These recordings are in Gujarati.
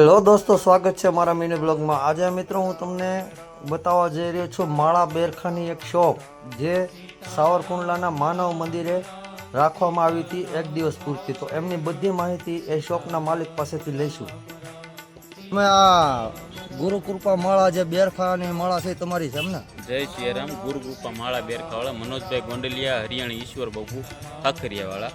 હેલો દોસ્તો, સ્વાગત છે મારા મિની બ્લોગમાં। આજે મિત્રો હું તમને બતાવવા જઈ રહ્યો છું માળા બેરખાની એક શોપ જે સાવરકુંડલાના માનવ મંદિરે રાખવામાં આવી હતી એક દિવસ પૂરતી। તો એમની બધી માહિતી એ શોપના માલિક પાસેથી લઈશું। તમે આ ગુરુ કૃપા માળા જે બેરખાની માળા છે તમારી છે એમને? जय श्री राम। गुरु कृपा माळा बेरखावाड़ा मनोज भाई गोंडलिया हरियाणा ईश्वर बाबू खाखरियावाड़ा।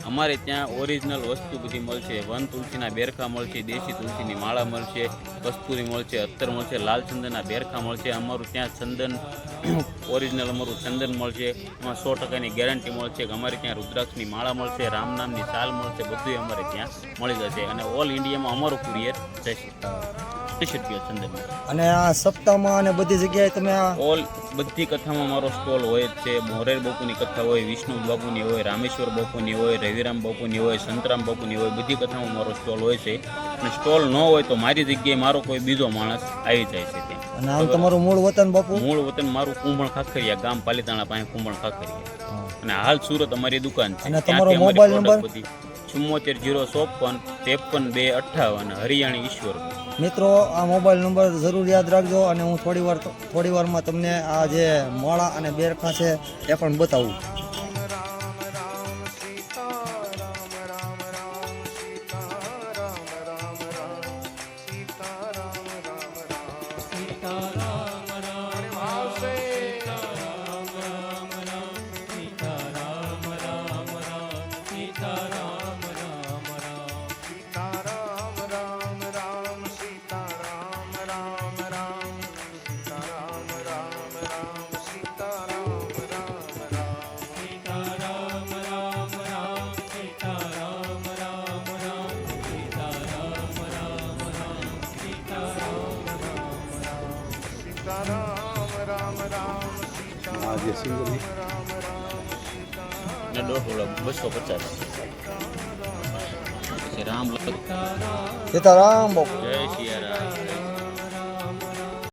अमारे त्या ओरिजिनल वस्तु बधी मळशे। वन तुलसीना बेरखा मळशे, देशी तुलसीनी माळा मळशे, कस्तूरी मळशे, अत्तर मळशे, लाल चंदनना बेरखा मळशे। अमारुं त्या चंदन ओरिजिनल अमारुं चंदन मळशे, एमां 100% गेरंटी मळशे। अमारे त्या रुद्राक्षनी माळा मळशे, राम नामनी साल मळशे, बधुंय अमारे त्या मळी जशे। अने ऑल इंडियामां अमारुं कुरियर जशे। चंदन અને આ સપ્તાહમાં અને બધી જગ્યાએ તમે આ ઓલ બધી કથામાં મારો સ્ટોલ હોય જ છે। મોરેર બાપુની કથા હોય, વિષ્ણુ બાપુની હોય, રામેશ્વર બાપુની હોય, રવિરામ બાપુની હોય, સંતરામ બાપુની હોય, બધી કથામાં મારો સ્ટોલ હોય છે। અને સ્ટોલ ન હોય તો મારી જગ્યાએ મારો કોઈ બીજો માણસ આવી જાય છે ત્યાં। અને આમ તમારું મૂળ વતન બાપુ? મૂળ વતન મારું કુંભણ ખાખરિયા, ગામ પાલીતાણા પાસે કુંભણ ખાખરિયા। અને હાલ સુરત અમારી દુકાન છે। અને તમારો મોબાઈલ નંબર? 74 054 53 258 હરિયાણી ઈશ્વર। મિત્રો આ મોબાઈલ નંબર જરૂર યાદ રાખજો। અને હું થોડી વારમાં તમને આ જે માળા અને બેરખા છે એ પણ બતાવું। જે સિંગલ ને 250 રામ સીતારામ બાપુ। જય સિયા રામ।